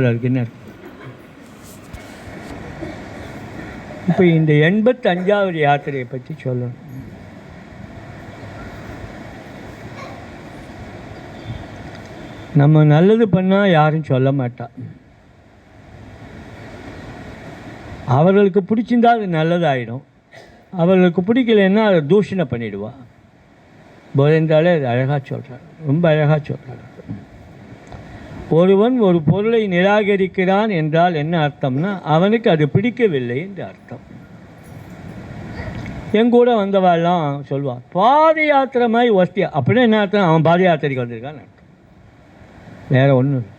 இருக்கு என்ன இப்போ இந்த 85வது யாத்திரையை பற்றி சொல்லணும். நம்ம நல்லது பண்ணால் யாரும் சொல்ல மாட்டா. அவர்களுக்கு பிடிச்சிருந்தா அது நல்லதாயிடும், அவர்களுக்கு பிடிக்கலன்னா அதை தூஷணை பண்ணிடுவா. போதென்றாலே அது அழகாக சொல்கிறார், ரொம்ப அழகாக சொல்கிறார். ஒருவன் ஒரு பொருளை நிராகரிக்கிறான் என்றால் என்ன அர்த்தம்னா அவனுக்கு அது பிடிக்கவில்லை என்று அர்த்தம். எங்கூட வந்தவாள்லாம் சொல்லுவான் பாத யாத்திரை மாதிரி வசதியா. அப்படின்னா என்ன அர்த்தம்? அவன் பாத யாத்திரைக்கு வந்திருக்கான்னு அர்த்தம், வேறு ஒன்றும் இல்லை.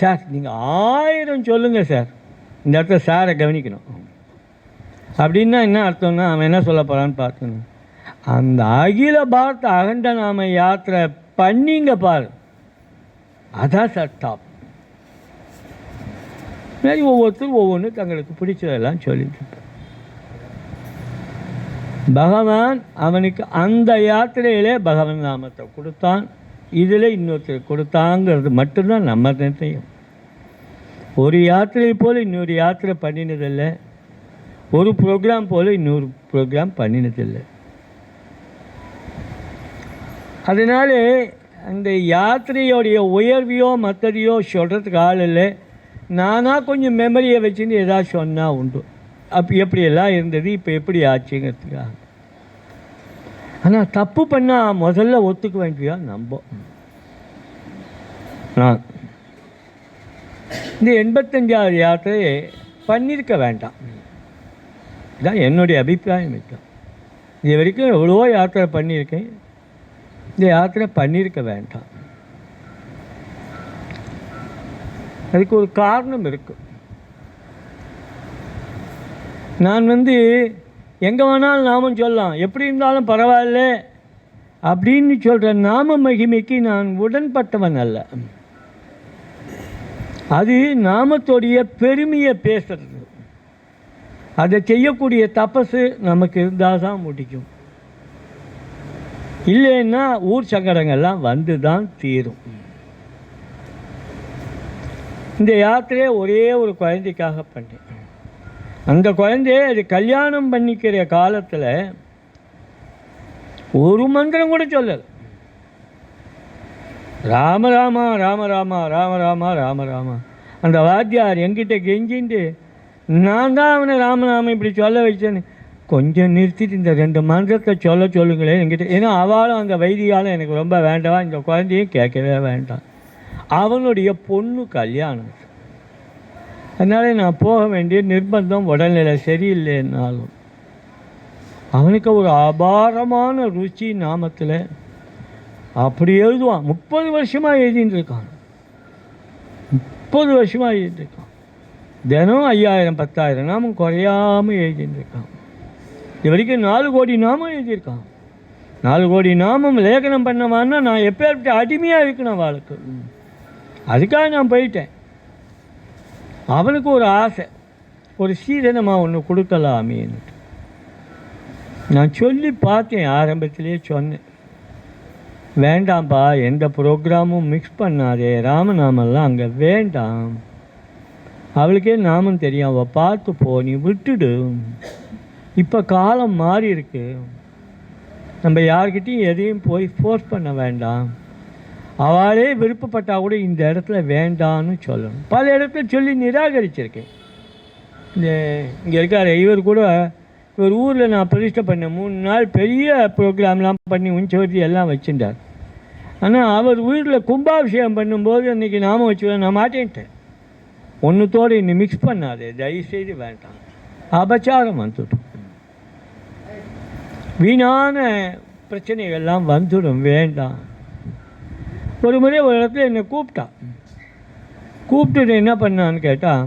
சார் நீங்கள் 1000 சொல்லுங்கள் சார், இந்த இடத்துல சாரை கவனிக்கணும் அப்படின்னா என்ன அர்த்தம்னா அவன் என்ன சொல்ல போகிறான்னு பார்க்கணும். அந்த அகில பாரத அகண்ட நாம யாத்திரை பண்ணிங்க பாரு, அதான் சார் டாப். சரி, ஒவ்வொருத்தரும் ஒவ்வொன்று தங்களுக்கு பிடிச்சதெல்லாம் சொல்லிட்டு பகவான் அவனுக்கு அந்த யாத்திரையிலே பகவான் நாமத்தை கொடுத்தான், இதில் இன்னொருத்தர் கொடுத்தாங்கிறது மட்டும்தான் நம்ம நிர்ணயம். ஒரு யாத்திரை போல் இன்னொரு யாத்திரை பண்ணினதில்லை, ஒரு ப்ரோக்ராம் போல் இன்னொரு ப்ரோக்ராம் பண்ணினதில்லை. அதனால அந்த யாத்திரையோடைய உயர்வையோ மற்றதையோ சொல்கிறதுக்கு ஆள் இல்லை. நானாக கொஞ்சம் மெமரியை வச்சுன்னு ஏதாவது சொன்னால் உண்டு, எப்படியெல்லாம் இருந்தது இப்போ எப்படி ஆச்சுங்கிறதுக்காக. ஆனால் தப்பு பண்ணால் முதல்ல ஒத்துக்க வேண்டியா நம்ம. நான் இந்த 85வது யாத்திரையை பண்ணியிருக்க வேண்டாம், இதுதான் என்னுடைய அபிப்பிராயம். இது வரைக்கும் எவ்வளோ யாத்திரை பண்ணியிருக்கேன், இந்த யாத்திரை பண்ணியிருக்க வேண்டாம். அதுக்கு ஒரு காரணம் இருக்கு. நான் எங்கே வேணாலும் நாமம் சொல்லலாம், எப்படி இருந்தாலும் பரவாயில்ல அப்படின்னு சொல்கிற நாம மகிமைக்கு நான் உடன்பட்டவன் அல்ல. அது நாமத்தோடைய பெருமையை பேசுறது, அதை செய்யக்கூடிய தபசு நமக்கு இருந்தால் தான் முடிக்கும், இல்லைன்னா ஊர் சங்கடங்கள்லாம் வந்து தான் தீரும். இந்த யாத்திரையை ஒரே ஒரு குழந்தைக்காக பண்ணேன். அந்த குழந்தைய அது கல்யாணம் பண்ணிக்கிற காலத்தில் ஒரு மந்திரம் கூட சொல்லலை. ராம ராமா ராம ராமா ராம ராமா ராம ராமா. அந்த வாத்தியார் என்கிட்ட கெஞ்சின்ட்டு நான் தான் அவனை ராமநாமம் இப்படி சொல்ல வச்சேன்னு, கொஞ்சம் நிறுத்திட்டு இந்த 2 மந்திரத்தை சொல்லுங்களேன் என்கிட்ட. ஏன்னா அவளும் அந்த வைத்தியாலும் எனக்கு ரொம்ப வேண்டாம், இந்த குழந்தையும் கேட்கவே வேண்டாம். அவனுடைய பொண்ணு கல்யாணம், அதனால் நான் போக வேண்டிய நிர்பந்தம், உடல்நிலை சரியில்லைன்னாலும். அவனுக்கு ஒரு அபாரமான ருச்சி நாமத்தில், அப்படி எழுதுவான். 30 வருஷமாக எழுதின்னு இருக்கான், 30 வருஷமாக எழுதிட்டுருக்கான். தினம் 5000 10,000 நாமம் குறையாமல் எழுதின்னு இருக்கான். இது வரைக்கும் 4 கோடி நாமம் எழுதியிருக்கான். 4 கோடி நாமம் லேகனம் பண்ணவான்னா நான் எப்பேற்பட்ட அடிமையாக இருக்கணும் அவளுக்கு. அதுக்காக நான் போயிட்டேன். அவனுக்கு ஒரு ஆசை, ஒரு சீதனமாக ஒன்று கொடுக்கலாமேன்னு நான் சொல்லி பார்த்தேன். ஆரம்பத்திலே சொன்னேன், வேண்டாம்ப்பா, எந்த ப்ரோக்ராமும் மிக்ஸ் பண்ணாதே, ராமநாமெல்லாம் அங்கே வேண்டாம், அவளுக்கே நாமம் தெரியும், அவள் பார்த்து போ, நீ விட்டுடு. இப்போ காலம் மாறி இருக்கு, நம்ம யார்கிட்டையும் எதையும் போய் ஃபோர்ஸ் பண்ண வேண்டாம், அவளே விருப்பப்பட்டால் கூட இந்த இடத்துல வேண்டான்னு சொல்லணும். பல இடத்துல சொல்லி நிராகரிச்சிருக்கேன். இங்கே இருக்கார் இவர் கூட, இவர் ஊரில் நான் பிரதிஷ்டை பண்ணேன் 3 நாள் பெரிய ப்ரோக்ராம்லாம் பண்ணி உஞ்சவர்த்தி எல்லாம் வச்சுட்டார். ஆனால் அவர் வீட்டில் கும்பாபிஷேகம் பண்ணும்போது அன்றைக்கி நாம வச்சுக்க நான் மாட்டேன்ட்டேன். ஒன்றுத்தோடு இன்னும் மிக்ஸ் பண்ணாதே, தயவுசெய்து வேண்டாம், அபச்சாரம் வந்துடும், வீணான பிரச்சனைகள்லாம் வந்துடும், வேண்டாம். ஒரு முறை ஒரு இடத்துல என்னை கூப்பிட்டுட்டு என்ன பண்ணான்னு கேட்டால்,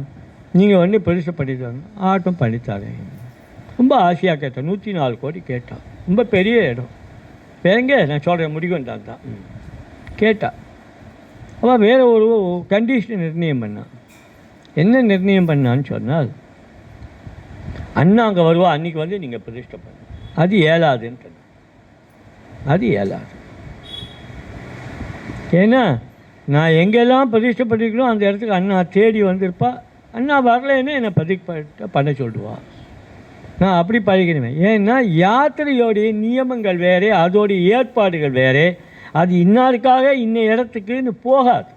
நீங்கள் பெருசு பண்ணித்தாங்க, ஆட்டம் பண்ணித்தாரேன். ரொம்ப ஆசையாக கேட்டேன், 104 கோடி கேட்டான், ரொம்ப பெரிய இடம். வேங்க நான் சொல்கிறேன் முடிக்கும் தான் கேட்டா. அவள் வேறு ஒரு கண்டிஷன் நிர்ணயம் பண்ணான். என்ன நிர்ணயம் பண்ணான்னு சொன்னால், அண்ணா அங்கே வருவா, அன்றைக்கி நீங்கள் பிரதிஷ்டை பண்ண, அது ஏலாதுன்னு சொன்ன. அது ஏலாது. ஏன்னா நான் எங்கெல்லாம் பிரதிஷ்டை பண்ணிக்கணும் அந்த இடத்துக்கு அண்ணா தேடி வந்திருப்பா. அண்ணா வரலைன்னு என்னை பிரதிஷ்டை பண்ண சொல்லுவா. நான் அப்படி பழகிடுவேன். ஏன்னா யாத்திரையோடைய நியமங்கள் வேறு, அதோடைய ஏற்பாடுகள் வேறு. அது இன்னாருக்காக இன்ன இடத்துக்குன்னு போகாது.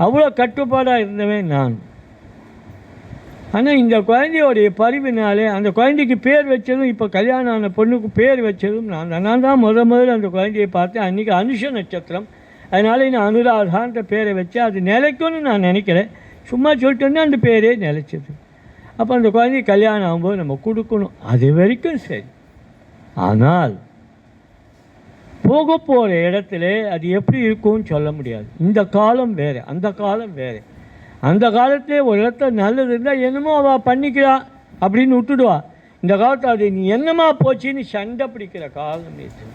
அவ்வளோ கட்டுப்பாடாக இருந்தவன் நான். ஆனால் இந்த குழந்தையோடைய பரிவினாலே அந்த குழந்தைக்கு பேர் வச்சதும், இப்போ கல்யாணம் ஆன பொண்ணுக்கு பேர் வச்சதும் நான் தான் முதல்ல அந்த குழந்தையை பார்த்தேன். அன்றைக்கி அனுஷ நட்சத்திரம். அதனால் நான் அனுராதான்ற பேரை வச்சேன். அது நிலைக்கும்னு நான் நினைக்கிறேன். சும்மா சொல்லிட்டு வந்தேன், அந்த பேரே நிலைச்சது. அப்போ அந்த குழந்தைக்கு கல்யாணம் ஆகும்போது நம்ம கொடுக்கணும். அது வரைக்கும் சரி. ஆனால் போக போகிற இடத்துல அது எப்படி இருக்கும்னு சொல்ல முடியாது. இந்த காலம் வேறு, அந்த காலம் வேறு. அந்த காலத்திலே ஒரு இடத்துல நல்லது இருந்தால் என்னமோ அவள் பண்ணிக்கிறா அப்படின்னு விட்டுடுவா. இந்த காலத்தில் அது நீ என்னமா போச்சுன்னு சண்டை பிடிக்கிற காலம் இது.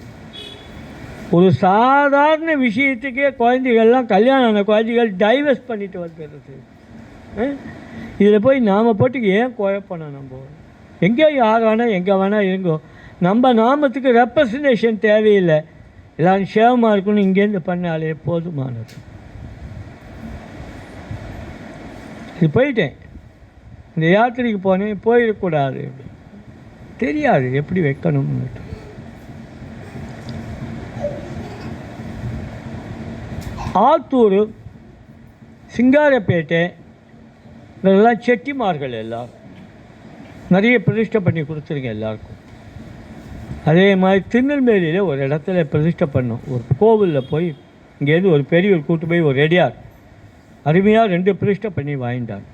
ஒரு சாதாரண விஷயத்துக்கே குழந்தைகள்லாம், கல்யாணம் ஆன குழந்தைகள் டைவர்ஸ் பண்ணிட்டு வந்துடுறது. இதில் போய் நாம் போட்டுக்கு ஏன் குழப்பணும்? நம்ம எங்கேயோ யார் வேணால் எங்கே வேணால் இருங்கோ. நம்ம நாமத்துக்கு ரெப்ரசன்டேஷன் தேவையில்லை. எல்லோரும் சேவமாக இருக்கணும், இங்கேருந்து பண்ணாலே போதுமானது. இது போயிட்டேன், இந்த யாத்திரைக்கு போனேன், போயிடக்கூடாது, தெரியாது எப்படி வைக்கணும்னு. ஆத்தூர், சிங்காரப்பேட்டை, இதெல்லாம் செட்டிமார்கள் எல்லோரும் நிறைய பிரதிஷ்டை பண்ணி கொடுத்துருங்க எல்லாருக்கும். அதே மாதிரி திருநெல்வேலியில் ஒரு இடத்துல பிரதிஷ்டை பண்ணோம். ஒரு கோவிலில் போய் இங்கேருந்து ஒரு பெரியவர் கூட்டு போய் ஒரு ரெடியார் அருமையாக 2 பிரதிஷ்டை பண்ணி வாங்கிட்டாங்க.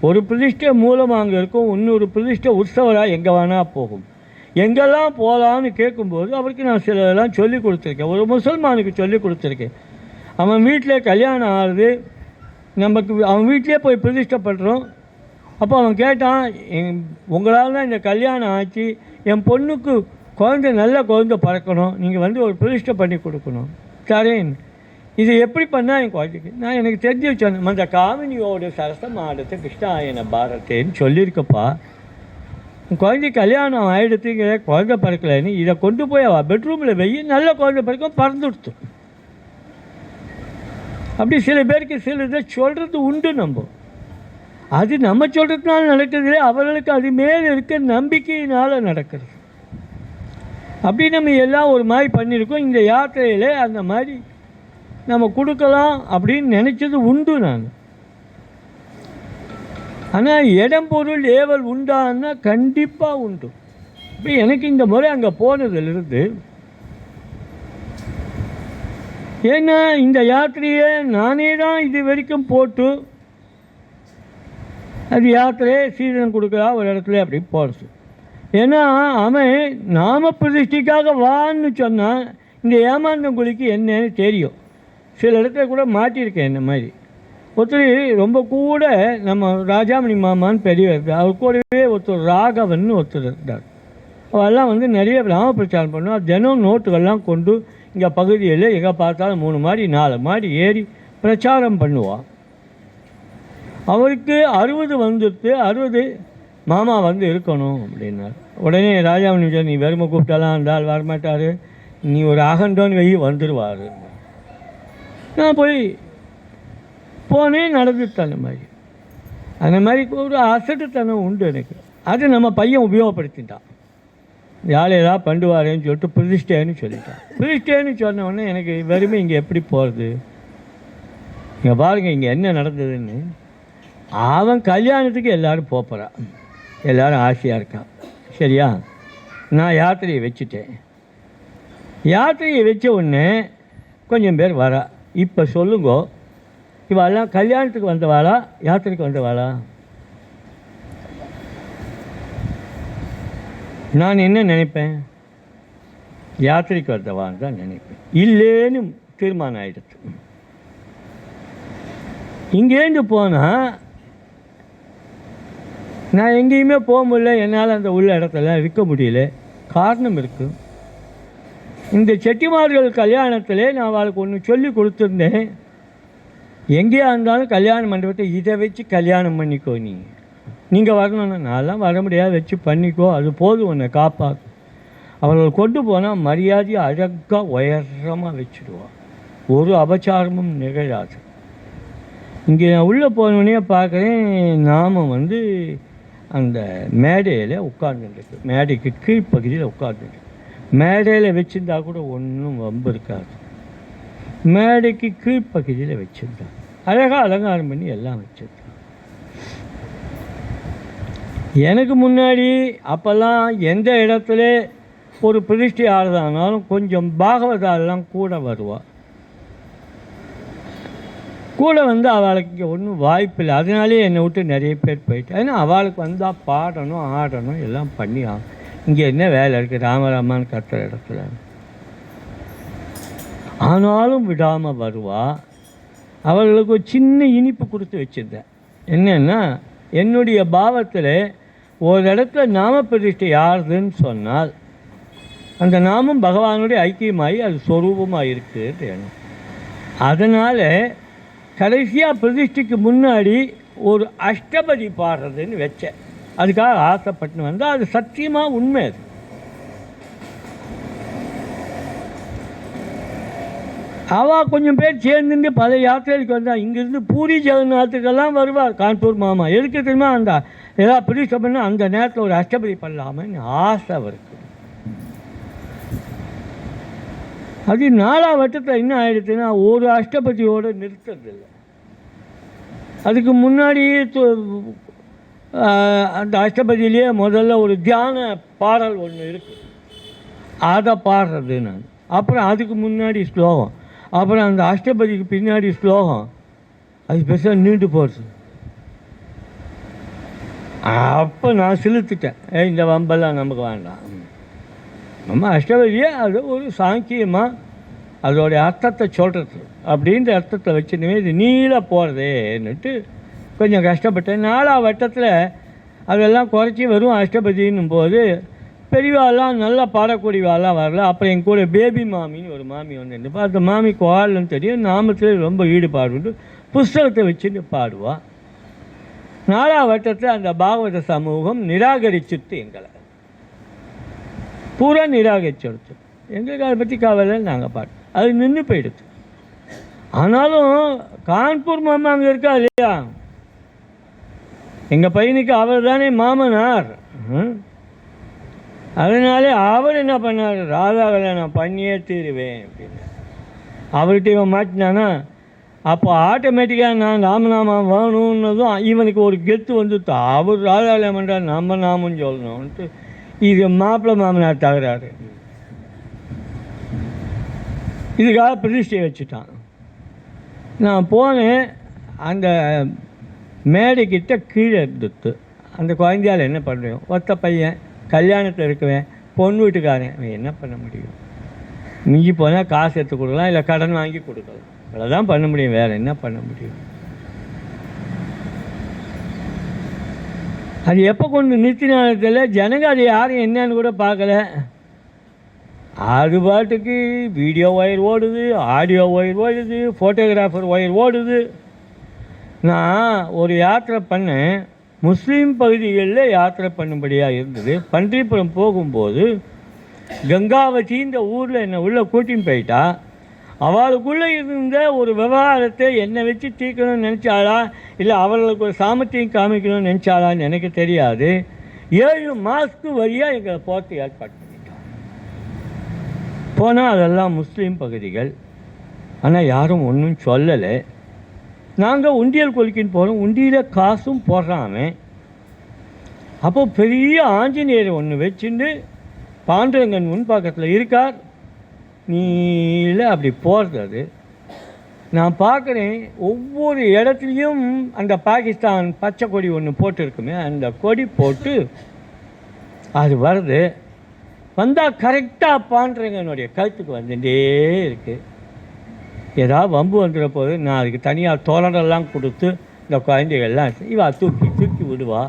ஒரு பிரதிஷ்டை மூலமாக அங்கே இருக்கும், இன்னொரு பிரதிஷ்டை உற்சவராக எங்கே வேணால் போகும். எங்கெல்லாம் போகலான்னு கேட்கும்போது அவருக்கு நான் சிலதெல்லாம் சொல்லி கொடுத்துருக்கேன். ஒரு முசல்மானுக்கு சொல்லி கொடுத்துருக்கேன். அவன் வீட்டில் கல்யாணம் ஆகுது, நமக்கு அவன் வீட்டிலே போய் பிரதிஷ்டை பண்ணுறோம். அப்போ அவன் கேட்டான், உங்களால் தான் இந்த கல்யாணம் ஆச்சு, என் பொண்ணுக்கு குழந்தை நல்ல குழந்தை பறக்கணும், நீங்கள் வந்து ஒரு பிரதிஷ்டை பண்ணி கொடுக்கணும். சரின்னு, இது எப்படி பண்ணால் என் குழந்தைக்கு? நான் எனக்கு தெரிஞ்சு வச்சேன், அந்த காமினியோட சரசம் ஆடத்தை கிருஷ்ணாயன பாரத்தேன்னு சொல்லியிருக்கப்பா. உன் குழந்தை கல்யாணம் ஆகிடுத்துங்கிற குழந்தை பறக்கலைன்னு இதை கொண்டு போய் அவள் பெட்ரூமில் வெய்ய நல்ல குழந்தை பறக்கும், பறந்துடுத்து. அப்படி சில பேருக்கு சில இதை சொல்கிறது உண்டு. அது நம்ம சொல்கிறதுனால நடக்கிறதுலே, அவர்களுக்கு அது மேலே இருக்க நம்பிக்கையினால் நடக்கிறது. அப்படி நம்ம எல்லாம் ஒரு மாதிரி பண்ணியிருக்கோம். இந்த யாத்திரையில் அந்த மாதிரி நம்ம கொடுக்கலாம் அப்படின்னு நினச்சது உண்டு நான். ஆனால் இடம் பொருள் ஏவல் உண்டான்னா கண்டிப்பாக உண்டு. இப்போ எனக்கு இந்த முறை அங்கே போனதிலிருந்து, ஏன்னா இந்த யாத்திரையை நானே தான் இது வரைக்கும் போட்டு அது யாத்திரையை சீதனம் கொடுக்குறா ஒரு இடத்துல அப்படி போகிறது. ஏன்னா அவன் நாம பிரதிஷ்டிக்காக வான்னு சொன்னான். இந்த ஏமாந்தங்குழிக்கு என்னன்னு தெரியும். சில இடத்துல கூட மாட்டியிருக்கேன். இந்த மாதிரி ஒருத்தர் ரொம்ப கூட நம்ம ராஜாமணி மாமான்னு பெரியவர், அவர் கூடவே ஒருத்தர் ராகவன் ஒருத்தர் இருந்தார். அவெல்லாம் வந்து நிறைய கிராம பிரச்சாரம் பண்ணுவாள். தினம் நோட்டுகள்லாம் கொண்டு இங்கே பகுதியில் எங்கே பார்த்தாலும் 3 மாடி 4 மாடி ஏறி பிரச்சாரம் பண்ணுவாள். அவருக்கு 60 வந்துட்டு 60 மாமா வந்து இருக்கணும் அப்படின்னார். உடனே ராஜாமணி நீ வெறுமை கூப்பிட்டாலாம் அந்த ஆள் வரமாட்டார், நீ ஒரு அகண்டோன்னு வெயி வந்துடுவார். நான் போனேன், நடந்துட்டு அந்த மாதிரி ஒரு அசட்டுத்தனம் உண்டு எனக்கு. அது நம்ம பையன் உபயோகப்படுத்திட்டான். யார் ஏதாவது பண்ணுவாரேன்னு சொல்லிட்டு பிரதிஷ்டேன்னு சொல்லிட்டான். பிரதிஷ்டேன்னு சொன்ன உடனே எனக்கு வெறுமை இங்கே எப்படி போகிறது? இங்கே பாருங்கள் இங்கே என்ன நடந்ததுன்னு. அவன் கல்யாணத்துக்கு எல்லோரும் போகிறான், எல்லோரும் ஆசையாக இருக்கான். சரியா, நான் யாத்திரையை வச்சுட்டேன். யாத்திரையை வச்ச உடனே கொஞ்சம் பேர் வரா. இப்போ சொல்லுங்க, இவெல்லாம் கல்யாணத்துக்கு வந்தவாளா யாத்திரைக்கு வந்தவாளா? நான் என்ன நினைப்பேன்? யாத்திரைக்கு வந்தவான்னு தான் நினைப்பேன். இல்லைன்னு தீர்மானம் ஆகிடுச்சு. இங்கேருந்து போனால் நான் எங்கேயுமே போக முடியல, என்னால் அந்த உள்ள இடத்துல இருக்க முடியல. காரணம் இருக்குது. இந்த செட்டிமார்கள் கல்யாணத்தில் நான் அவளுக்கு ஒன்று சொல்லி கொடுத்துருந்தேன். எங்கேயா இருந்தாலும் கல்யாண மண்டபத்தை இதை வச்சு கல்யாணம் பண்ணிக்கோ, நீங்கள் வரணும்னா நான்லாம் வர முடியாது, வச்சு பண்ணிக்கோ, அது போதும், உன்னை காப்பாற்றும். அவர்கள் கொண்டு போனால் மரியாதையை அழகாக உயரமாக வச்சுடுவாள். ஒரு அபச்சாரமும் நிகழாது. இங்கே நான் உள்ளே போனோடனே பார்க்குறேன், நாம் அந்த மேடையில் உட்கார்ந்துருக்கு, மேடைக்கு கீழ்ப்பகுதியில் உட்கார்ந்துருக்கு. மேடையில் வச்சுருந்தா கூட ஒன்றும் வம்பு இருக்காது. மேடைக்கு கீழ்ப்பகுதியில் வச்சுருந்தான், அழகாக அலங்காரம் பண்ணி எல்லாம் வச்சுருந்தான். எனக்கு முன்னாடி அப்போல்லாம் எந்த இடத்துல ஒரு பிரதிஷ்டை ஆடுதானாலும் கொஞ்சம் பாகவதாலெலாம் கூட வருவாள். கூட அவளுக்கு இங்கே ஒன்றும் வாய்ப்பில்லை. அதனாலே என்னை விட்டு நிறைய பேர் போயிட்டு. ஏன்னா அவளுக்கு வந்தால் பாடணும், ஆடணும், எல்லாம் பண்ணி ஆகும். இங்கே என்ன வேலை இருக்குது ராமராமான்னு கத்துற இடத்துல? ஆனாலும் விடாமல் வருவா. அவர்களுக்கு ஒரு சின்ன இனிப்பு கொடுத்து வச்சுருந்தேன். என்னென்னா, என்னுடைய பாவத்தில் ஒரு இடத்துல நாம பிரதிஷ்டை யாருதுன்னு சொன்னால் அந்த நாமம் பகவானுடைய ஐக்கியமாகி அது சொரூபமாக இருக்குது. அதனால் கடைசியாக பிரதிஷ்டைக்கு முன்னாடி ஒரு அஷ்டபதி பாடுறதுன்னு வச்சேன். அதுக்காக ஆசைப்பட்டு வந்தால் அது சத்தியமாக உண்மை. அது அவள் கொஞ்சம் பேர் சேர்ந்துட்டு பல யாத்திரைக்கு வந்தால் இங்கேருந்து பூரி ஜெகநாத்துக்கெல்லாம் வருவார் கான்பூர் மாமா. எதுக்கு தெரியுமா? அந்த ஏதாவது பிரதிஷ்டை பண்ணால் அந்த நேரத்தில் ஒரு அஷ்டபதி பண்ணலாமன்னு ஆசை அவருக்கு. அது 4ஆம் வட்டத்தில் என்ன ஆகிடுச்சுன்னா ஒரு அஷ்டபதியோடு நிறுத்துறதில்லை. அதுக்கு முன்னாடி அந்த அஷ்டபதியிலேயே முதல்ல ஒரு தியான பாடல் ஒன்று இருக்குது, அதை பாடுறது நான். அப்புறம் அதுக்கு முன்னாடி ஸ்லோகம், அப்புறம் அந்த அஷ்டபதிக்கு பின்னாடி ஸ்லோகம். அது பெருசாக நீண்டு போகிறது. அப்போ நான் செலுத்திட்டேன், இந்த வம்பெல்லாம் நமக்கு வேண்டாம். நம்ம அஷ்டபதியை அது ஒரு சாங்கியமாக அதோடைய அர்த்தத்தை சொல்கிறது அப்படின்ற அர்த்தத்தை வச்சுன்னு இது நீள போகிறதேன்னுட்டு கொஞ்சம் கஷ்டப்பட்டேன். 4ஆம் வட்டத்தில் அதெல்லாம் குறைச்சி வரும் அஷ்டபதின்னும் போது பெரியவாலாம் நல்லா பாடக்கூடியவாலாம் வரல. அப்புறம் என் கூட பேபி மாமின்னு ஒரு மாமி வந்துருந்துப்பா. அந்த மாமி குவால்னு தெரியும், நாமத்தில் ரொம்ப ஈடுபாடு, புஸ்தகத்தை வச்சுட்டு பாடுவாள். 4ஆம் வட்டத்தில் அந்த பாகவத சமூகம் நிராகரிச்சுட்டு எங்களை பூரா நிராகரிச்சு. எங்களுக்கு அதை பற்றி கவலை, நாங்கள் பாட்டு அது நின்று போயிடுது. ஆனாலும் கான்பூர் மாமா அங்கே இருக்கா இல்லையா, எங்கள் பையனுக்கு அவர் தானே மாமனார். அதனாலே அவர் என்ன பண்ணார், ராதாவில் நான் பண்ணியே தீருவேன் அப்படின்னு அவர்கிட்ட இவன் மாட்டினானா. அப்போ ஆட்டோமேட்டிக்காக நான் ராமநாமம் வேணும்னதும் இவனுக்கு ஒரு கெத்து வந்துட்டு அவர் ராதாவில் பண்ணுறார், நம்ம நாமம் சொல்லணும்ன்ட்டு இது மாப்பிள்ளை மாமனார் தகராறு. இதுக்காக பிரதிஷ்டையை வச்சுட்டான். நான் போனேன், அந்த மேடைக்கிட்ட கீழே இருந்துட்டு அந்த குழந்தையால் என்ன பண்ணுறோம், ஒத்த பையன் கல்யாணத்தில் இருக்குவேன், பொண்ணு வீட்டுக்காரன், அவன் என்ன பண்ண முடியும்? மிஞ்சி போனால் காசு எடுத்து கொடுக்கலாம், இல்லை கடன் வாங்கி கொடுக்கலாம், அவ்வளோதான் பண்ண முடியும், வேறு என்ன பண்ண முடியும்? அது எப்போ கொண்டு நிறுத்தினால ஜனங்க அது யாரும் என்னன்னு கூட பார்க்கல. அது பாட்டுக்கு வீடியோ ஒயர் ஓடுது, ஆடியோ ஒயர் ஓடுது, ஃபோட்டோகிராஃபர் ஒயர் ஓடுது. நான் ஒரு யாத்திரை பண்ணேன், முஸ்லீம் பகுதிகளில் யாத்திரை பண்ணும்படியாக இருந்தது. பன்றிபுரம் போகும்போது கங்காவதி இந்த ஊரில் என்னை உள்ளே கூட்டின்னு போயிட்டா. அவளுக்குள்ளே இருந்த ஒரு விவகாரத்தை என்னை வச்சு தீர்க்கணும்னு நினச்சாளா, இல்லை அவர்களுக்கு ஒரு சாமர்த்தியம் காமிக்கணும்னு நினச்சாளான்னு எனக்கு தெரியாது. 7 மாதத்துக்கு வழியாக எங்களை போட்டு ஏற்பாடு பண்ணிட்டோம். போனால் அதெல்லாம் முஸ்லீம் பகுதிகள். ஆனால் யாரும் ஒன்றும் சொல்லலை. நாங்கள் உண்டியல் கொலிக்கின்னு போகிறோம், உண்டியில் காசும் போடுறாமே. அப்போது பெரிய ஆஞ்சநேயர் ஒன்று வச்சுட்டு பாண்டரங்கன் முன்பக்கத்தில் இருக்கார், நீல அப்படி போகிறது. அது நான் பார்க்குறேன், ஒவ்வொரு இடத்துலையும் அந்த பாகிஸ்தான் பச்சை கொடி ஒன்று போட்டுருக்குமே, அந்த கொடி போட்டு அது வருது. வந்தால் கரெக்டாக பாண்டரங்கனுடைய கழுத்துக்கு வந்துட்டே இருக்குது. ஏதாவது வம்பு வந்துட போது நான் அதுக்கு தனியாக தோழரெல்லாம் கொடுத்து இந்த குழந்தைகள்லாம் இவா தூக்கி விடுவா.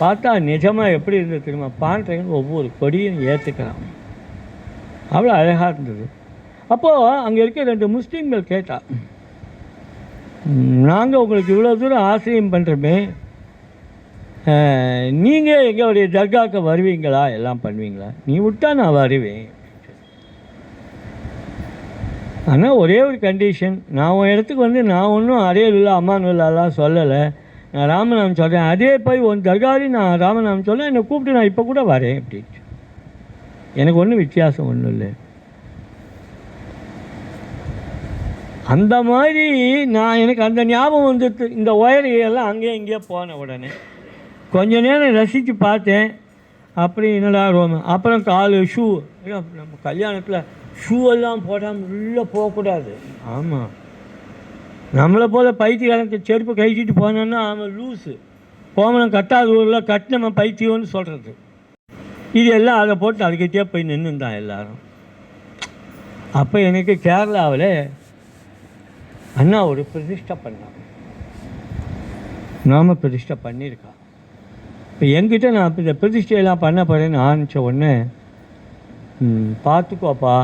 பார்த்தா நிஜமாக எப்படி இருந்தது தெரியுமா, பாண்டரங்கன் ஒவ்வொரு கொடியும் ஏற்றுக்கிறான். அவ்வளோ அழகாக இருந்தது. அப்போது அங்கே இருக்க 2 முஸ்லீம்கள் கேட்டா, நாங்கள் உங்களுக்கு இவ்வளோ தூரம் ஆசிரியம் பண்ணுறோமே, நீங்கள் எங்களுடைய தர்காவுக்கு வருவீங்களா, எல்லாம் பண்ணுவீங்களா? நீ விட்டா நான் வருவேன். ஆனால் ஒரே ஒரு கண்டிஷன், நான் உன் இடத்துக்கு வந்து நான் ஒன்றும் அடையலுல்லா அம்மானுல்லாலாம் சொல்லலை, நான் ராமநாமம் சொல்கிறேன், அதே போய் உன் தர்காரி நான் ராமநாமம் சொல்ல என்னை கூப்பிட்டு நான் இப்போ கூட வரேன் அப்படின்ட்டு. எனக்கு ஒன்றும் வித்தியாசம் ஒன்றும் இல்லை. அந்த மாதிரி எனக்கு அந்த ஞாபகம் வந்துட்டு இந்த ஒயரையெல்லாம் அங்கேயும் இங்கேயே போன உடனே கொஞ்ச நேரம் ரசித்து பார்த்தேன். அப்படி என்னடா ரோம, அப்புறம் கால் ஷூ, நம்ம கல்யாணத்தில் ஷூவெல்லாம் போடாமல் உள்ளே போகக்கூடாது. ஆமாம், நம்மளை போல் பைத்தியக்காரனுக்கு செருப்பு கழிச்சிட்டு போனோன்னா அவன் லூஸு, கோமணம் கட்டாத ஊரில் கட்டினம பைத்தியம்னு சொல்கிறது. இது எல்லாம் அதை போட்டு அதுக்கிட்டே போய் நின்றுந்தான் எல்லோரும். அப்போ எனக்கு கேரளாவில் அண்ணா ஒரு பிரதிஷ்டை பண்ணான், நாம பிரதிஷ்டை பண்ணியிருக்கா. இப்போ என்கிட்ட நான் இந்த பிரதிஷ்டையெல்லாம் பண்ண போகிறேன்னு ஆரம்பித்த உடனே, பார்த்துக்கோப்பா,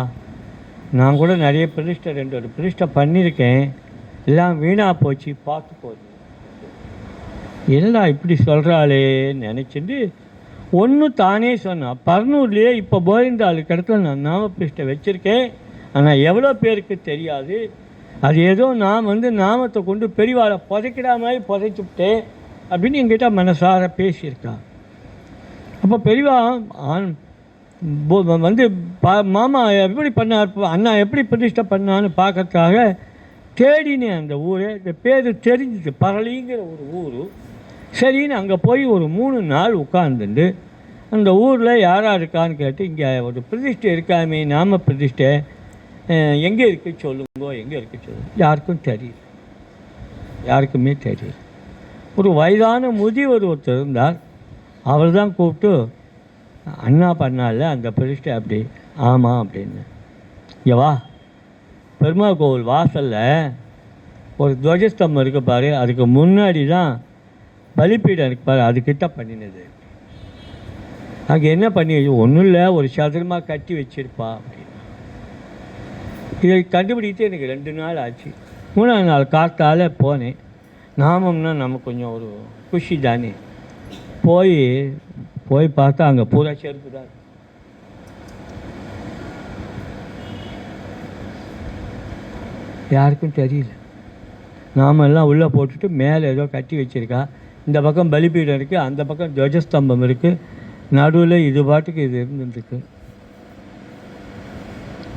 நான் கூட நிறைய பிரதிஷ்டை 2 பிரதிஷ்டை பண்ணியிருக்கேன், எல்லாம் வீணாக போச்சு, பார்த்துக்கோ. என்னடா இப்படி சொல்கிறாளேன்னு நினச்சிட்டு ஒன்று தானே சொன்னான். பர்னூர்லேயே இப்போ போயிருந்தாளுக்கு இடத்துல நான் நாம பிரதிஷ்டை வச்சுருக்கேன், ஆனால் எவ்வளோ பேருக்கு தெரியாது. அது ஏதோ நான் வந்து நாமத்தை கொண்டு பெரியவாளை புதைக்கிற மாதிரி புதைச்சுவிட்டேன் அப்படின்னு என்கிட்ட மனசார பேசியிருக்கான். அப்போ பெரியவா வந்து மாமா எப்படி பண்ணார், அண்ணா எப்படி பிரதிஷ்டை பண்ணான்னு பார்க்கறதுக்காக தேடினேன் அந்த ஊரை. இந்த பேர் தெரிஞ்சிச்சு, பரளிங்கிற ஒரு ஊர். சரின்னு அங்கே போய் ஒரு 3 நாள் உட்காந்துட்டு அந்த ஊரில் யாராக இருக்கான்னு கேட்டு, இங்கே ஒரு பிரதிஷ்டை இருக்காமே, நாம பிரதிஷ்டை எங்கே இருக்குது சொல்லுங்கோ, எங்கே இருக்குது சொல்லுங்க. யாருக்கும் தெரியல, யாருக்குமே தெரியல. ஒரு வயதான முதியவர் ஒருத்தர் இருந்தார், அவர் தான் கூப்பிட்டு, அண்ணா பண்ணால அந்த பிரதிஷ்டை அப்படி. ஆமாம் அப்படின்னு. இங்கே வா, பெருமாள் கோவில் வாசலில் ஒரு துவஜஸ்தம்பம் இருக்குது பாரு, அதுக்கு முன்னாடி தான் பலிப்பீடம் இருக்கு பாரு, அதுக்கிட்ட பண்ணினது. அங்கே என்ன பண்ணி, ஒன்றும் இல்லை, ஒரு சதுரமாக கட்டி வச்சிருப்பா அப்படின்னு. இதை கண்டுபிடித்து எனக்கு 2 நாள் ஆச்சு. 3ஆவது நாள் காத்தால் போனேன். நாமம்னா நமக்கு கொஞ்சம் ஒரு குஷி தானே. போய் பார்த்தா அங்கே பூரா செருப்பு தான். யாருக்கும் தெரியல. நாமெல்லாம் உள்ளே போட்டுட்டு மேலே ஏதோ கட்டி வச்சுருக்கா. இந்த பக்கம் பலிப்பீடம் இருக்குது, அந்த பக்கம் துவஜஸ்தம்பம் இருக்குது, நடுவில் இது பாட்டுக்கு இது இருந்துருக்கு.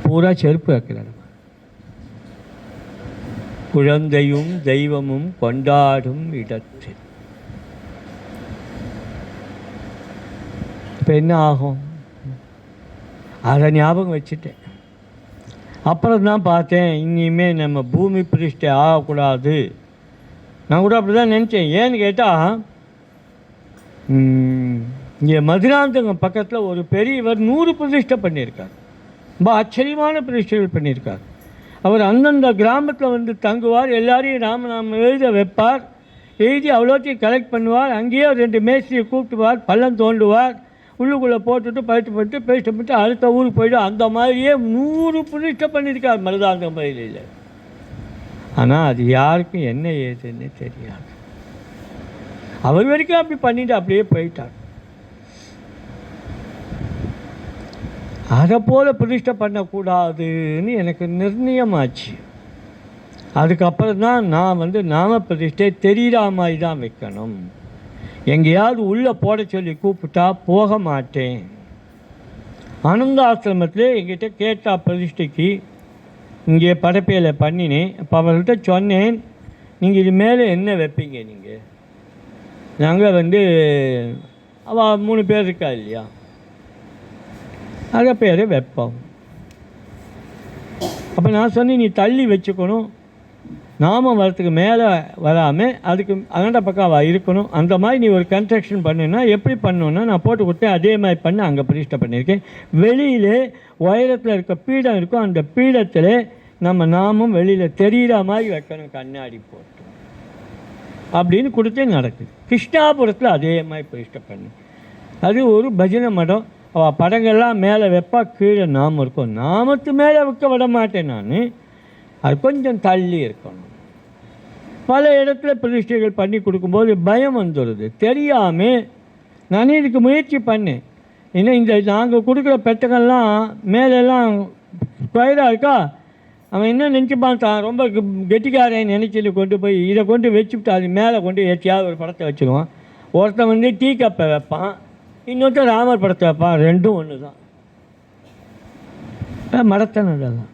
பூரா செருப்பு வைக்கிறாங்க. குழந்தையும் தெய்வமும் கொண்டாடும் இடத்தில் இப்போ என்ன ஆகும்? அதை ஞாபகம் வச்சுட்டேன். அப்புறம் தான் பார்த்தேன், இனிமேல் நம்ம பூமி பிரதிஷ்டை ஆகக்கூடாது. நான் கூட அப்படி தான் நினச்சேன். ஏன்னு கேட்டால், இங்கே மதுராந்தகம் பக்கத்தில் ஒரு பெரியவர் 100 பிரதிஷ்டை பண்ணியிருக்கார். ரொம்ப ஆச்சரியமான பிரதிஷ்டைகள் பண்ணியிருக்கார். அவர் அந்தந்த கிராமத்தில் வந்து தங்குவார், எல்லாரையும் ராமநாமம் எழுத வைப்பார், எழுதி அவ்வளோத்தையும் கலெக்ட் பண்ணுவார். அங்கேயே 2 மேஸ்திரியை கூப்பிட்டுவார், பள்ளம் தோண்டுவார், உள்ளுக்குள்ளே போட்டுட்டு பயிற்சி பண்ணிட்டு அடுத்த ஊருக்கு போய்ட்டு அந்த மாதிரியே 100 பிரதிஷ்டை பண்ணியிருக்கார் மருதாந்தகம் பயிலில். ஆனால் அது யாருக்கும் என்ன ஏதுன்னு தெரியாது. அவர் வரைக்கும் அப்படி பண்ணிட்டு அப்படியே போயிட்டார். அதை போல் பிரதிஷ்டை பண்ணக்கூடாதுன்னு எனக்கு நிர்ணயமாச்சு. அதுக்கப்புறம் தான் நான் வந்து நாம பிரதிஷ்டை தெரிகிற மாதிரி தான் வைக்கணும். எங்கேயாவது உள்ளே போட சொல்லி கூப்பிட்டா போக மாட்டேன். ஆனந்த ஆசிரமத்தில் எங்கிட்ட கேட்டா பிரதிஷ்டைக்கு, இங்கே படப்பையில் பண்ணினேன். அப்போ அவர்கிட்ட சொன்னேன், நீங்கள் இது மேலே என்ன வைப்பீங்க? நீங்கள் நாங்கள் வந்து அவள் 3 பேர் இருக்கா இல்லையா, அதை பேரை வைப்போம். அப்போ நான் சொன்னேன், நீ தள்ளி வச்சுக்கணும், நாமம் வரத்துக்கு மேலே வராமல் அதுக்கு அகண்ட பக்கம் அவள் இருக்கணும். அந்த மாதிரி நீ ஒரு கன்ஸ்ட்ரக்ஷன் பண்ணுன்னா எப்படி பண்ணணுன்னா, நான் போட்டு கொடுத்தேன், அதே மாதிரி பண்ண அங்கே பிரதிஷ்டை பண்ணியிருக்கேன். வெளியிலே உயரத்தில் இருக்க பீடம் இருக்கும், அந்த பீடத்தில் நம்ம நாமும் வெளியில் தெரிகிற மாதிரி வைக்கணும், கண்ணாடி போட்டு அப்படின்னு கொடுத்தே நடக்குது. கிருஷ்ணாபுரத்தில் அதே மாதிரி பிரதிஷ்டை பண்ணி, அது ஒரு பஜனை மடம். அவள் படங்கள்லாம் மேலே வைப்பா, கீழே நாமம் இருக்கும். நாமத்து மேலே வைக்க விட மாட்டேன் நான், அது கொஞ்சம் தள்ளி இருக்கணும். பல இடத்துல பிரதிஷ்டைகள் பண்ணி கொடுக்கும்போது பயம் வந்துடுது, தெரியாமல் நானே இதுக்கு முயற்சி பண்ணேன். ஏன்னா இந்த நாங்கள் கொடுக்குற பெட்டகம்லாம் மேலெல்லாம் ஸ்கொயராக இருக்கா, அவன் என்ன நினச்சிப்பான், தான் ரொம்ப கெட்டிக்காரன் நினைச்சிட்டு கொண்டு போய் இதை கொண்டு வச்சுவிட்டு அது மேலே கொண்டு எச்சியாவது ஒரு படத்தை வச்சுருவான். ஒருத்தன் வந்து டீ கப்பை வைப்பான், இன்னொருத்தன் ராமர் படத்தை வைப்பான். ரெண்டும் ஒன்று தான். மடத்தனம் அதெல்லாம்.